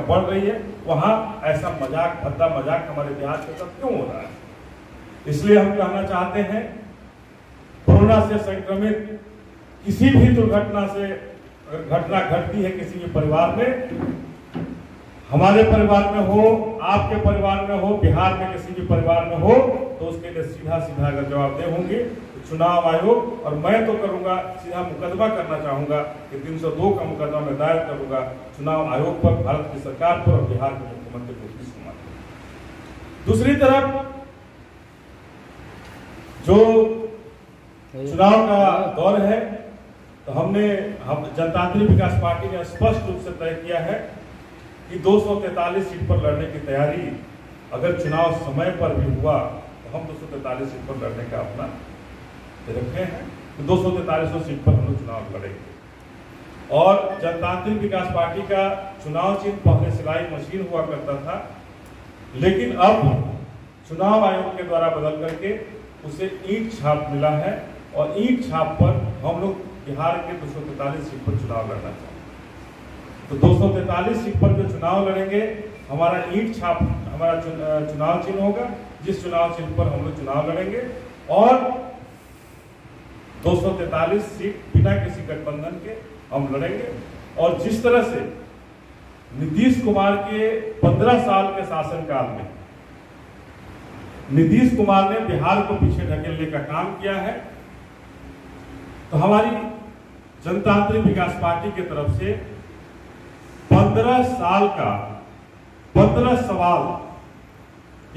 बढ़ रही है, वहां ऐसा मजाक, भद्दा मजाक हमारे बिहार के साथ क्यों हो रहा है? इसलिए हम कहना चाहते हैं, कोरोना से संक्रमित किसी भी दुर्घटना से अगर घटना घटती है किसी भी परिवार में, हमारे परिवार में हो, आपके परिवार में हो, बिहार में किसी भी परिवार में हो, तो उसके लिए सीधा सीधा अगर जवाबदेह होंगे तो चुनाव आयोग, और मैं तो करूंगा, सीधा मुकदमा करना चाहूंगा कि 302 का मुकदमा मैं दायर करूंगा चुनाव आयोग पर, भारत की सरकार पर और बिहार के मुख्यमंत्री नीतीश कुमार पर। दूसरी तरफ जो चुनाव का दौर है, तो हम जनतांत्रिक विकास पार्टी ने स्पष्ट रूप से तय किया है कि 243 सीट पर लड़ने की तैयारी, अगर चुनाव समय पर भी हुआ तो हम 243 सीट पर लड़ने का अपना रखे हैं, तो 243 सीट पर हम लोग चुनाव लड़ेंगे। और जनतांत्रिक विकास पार्टी का चुनाव चिन्ह पहले सिलाई मशीन हुआ करता था, लेकिन अब चुनाव आयोग के द्वारा बदल करके उसे ईंट छाप मिला है, और ईंट छाप पर हम लोग बिहार के 243 सीट पर चुनाव लड़ना चाहते हैं। तो 243 सीट पर जो चुनाव लड़ेंगे, हमारा ईंट छाप हमारा चुनाव चिन्ह होगा, जिस चुनाव चिन्ह पर हम लोग चुनाव लड़ेंगे, और 243 सीट बिना किसी गठबंधन के हम लड़ेंगे। और जिस तरह से नीतीश कुमार के 15 साल के शासनकाल में नीतीश कुमार ने बिहार को पीछे ढकेलने का काम किया है, तो हमारी जनतांत्रिक विकास पार्टी की तरफ से 15 साल का 15 सवाल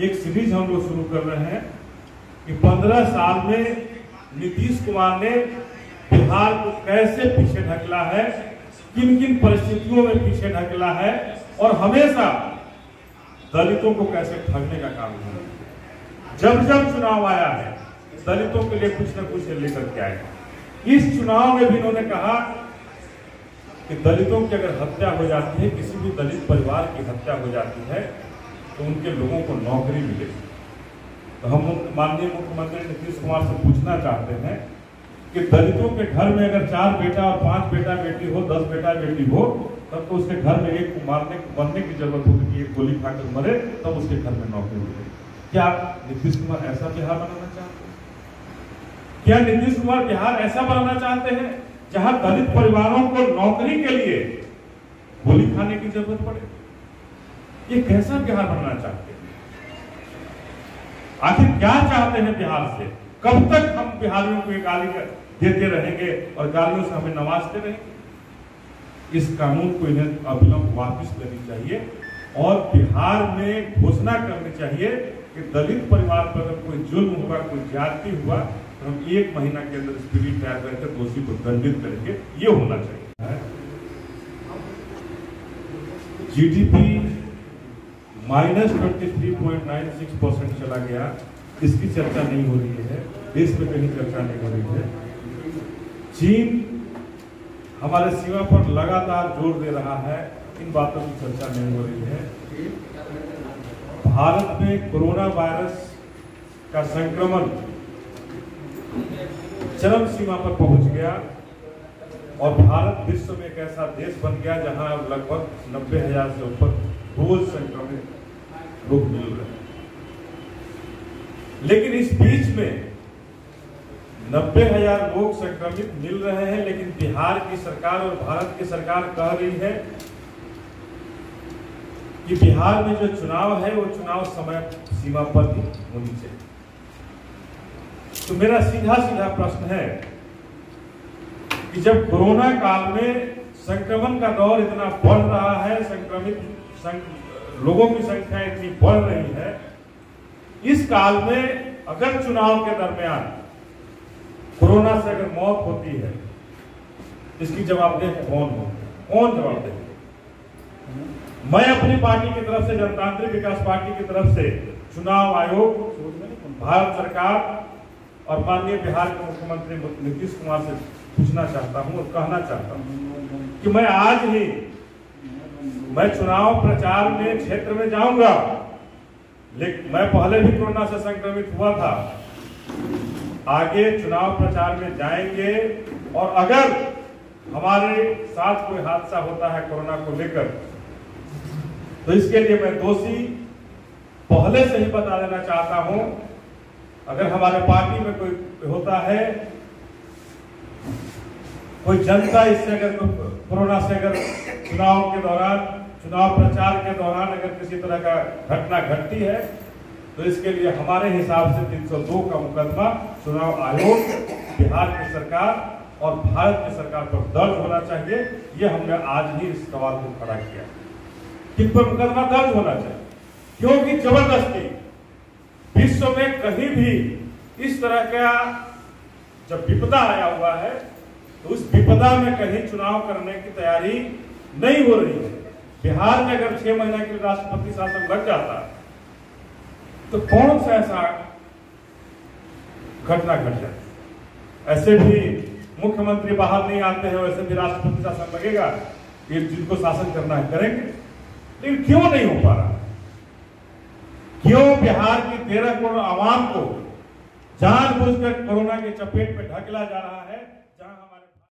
एक सीरीज हम लोग शुरू कर रहे हैं कि 15 साल में नीतीश कुमार ने बिहार को कैसे पीछे ढकेला है, किन किन परिस्थितियों में पीछे ढकेला है, और हमेशा दलितों को कैसे ठगने का काम किया। जब जब चुनाव आया है, दलितों के लिए कुछ न कुछ लेकर के आए। इस चुनाव में भी इन्होंने कहा कि दलितों की अगर हत्या हो जाती है, किसी भी दलित परिवार की हत्या हो जाती है, तो उनके लोगों को नौकरी मिलेगी। तो हम माननीय मुख्यमंत्री नीतीश कुमार से पूछना चाहते हैं कि दलितों के घर में अगर 4 बेटा और 5 बेटा बेटी हो, 10 बेटा बेटी हो, तब तो उसके घर में एक को मरने की जरूरत होगी कि एक गोली खाकर मरे, तब उसके घर में नौकरी मिलेगी। क्या नीतीश कुमार ऐसा बिहार बनाना चाहते हैं? क्या नीतीश कुमार बिहार ऐसा बनाना चाहते हैं जहां दलित परिवारों को नौकरी के लिए गोली खाने की जरूरत पड़े? ये कैसा बिहार बनाना चाहते हैं? आखिर क्या चाहते हैं बिहार से? कब तक हम बिहारियों को ये गाली देते रहेंगे और गालियों से हमें नवाजते रहेंगे? इस कानून को इन्हें अविलंब वापस लेनी चाहिए, और बिहार में घोषणा करनी चाहिए कि दलित परिवार पर अगर कोई जुल्म हुआ, कोई ज्यादती हुआ, तो हम 1 महीना के अंदर स्पिरिट तैयार करके दोषी को दंडित करेंगे। ये होना चाहिए। जीडीपी -23.96% चला गया, इसकी चर्चा नहीं हो रही है, देश में कहीं चर्चा नहीं हो रही है। चीन हमारे सीमा पर लगातार जोर दे रहा है, इन बातों की चर्चा नहीं हो रही है। भारत में कोरोना वायरस का संक्रमण चरम सीमा पर पहुंच गया, और भारत विश्व में एक ऐसा देश बन गया जहां लगभग 90,000 से ऊपर रोज संक्रमित लोग मिल रहे हैं। लेकिन इस बीच में 90,000 लोग संक्रमित मिल रहे हैं, लेकिन बिहार की सरकार और भारत की सरकार कह रही है कि बिहार में जो चुनाव है वो चुनाव समय सीमा पर ही होनी चाहिए। तो मेरा सीधा सीधा प्रश्न है कि जब कोरोना काल में संक्रमण का दौर इतना बढ़ रहा है, लोगों की संख्या इतनी बढ़ रही है, इस काल में अगर चुनाव के दरमियान कोरोना से अगर मौत होती है, इसकी जवाबदेह कौन जवाबदेह? मैं अपनी पार्टी की तरफ से, जनतांत्रिक विकास पार्टी की तरफ से चुनाव आयोग, भारत सरकार और माननीय बिहार के मुख्यमंत्री नीतीश कुमार से पूछना चाहता हूं और कहना चाहता हूं कि मैं आज ही चुनाव प्रचार में क्षेत्र में जाऊंगा, लेकिन मैं पहले भी कोरोना से संक्रमित हुआ था, आगे चुनाव प्रचार में जाएंगे, और अगर हमारे साथ कोई हादसा होता है कोरोना को लेकर, तो इसके लिए मैं दोषी पहले से ही बता देना चाहता हूं। अगर हमारे पार्टी में कोई होता है, कोई जनता इससे अगर कोरोना से अगर चुनाव के दौरान, चुनाव प्रचार के दौरान अगर किसी तरह का घटना घटती है, तो इसके लिए हमारे हिसाब से 302 का मुकदमा चुनाव आयोग, बिहार की सरकार और भारत की सरकार पर दर्ज होना चाहिए। ये हमने आज ही इस सवाल को खड़ा किया, किन पर मुकदमा दर्ज होना चाहिए, क्योंकि जबरदस्ती विश्व में कहीं भी इस तरह का जब विपदा आया हुआ है, तो उस विपदा में कहीं चुनाव करने की तैयारी नहीं हो रही है। बिहार में अगर 6 महीने के लिए राष्ट्रपति शासन लग जाता तो कौन सा ऐसा घटना घट जाए। ऐसे भी मुख्यमंत्री बाहर नहीं आते हैं, वैसे भी राष्ट्रपति शासन लगेगा, ये जिनको शासन करना है करेंगे। लेकिन क्यों नहीं हो पा रहा? क्यों बिहार की 13 करोड़ आवाम को जानबूझकर कोरोना की चपेट में ढकेला जा रहा है, जहां हमारे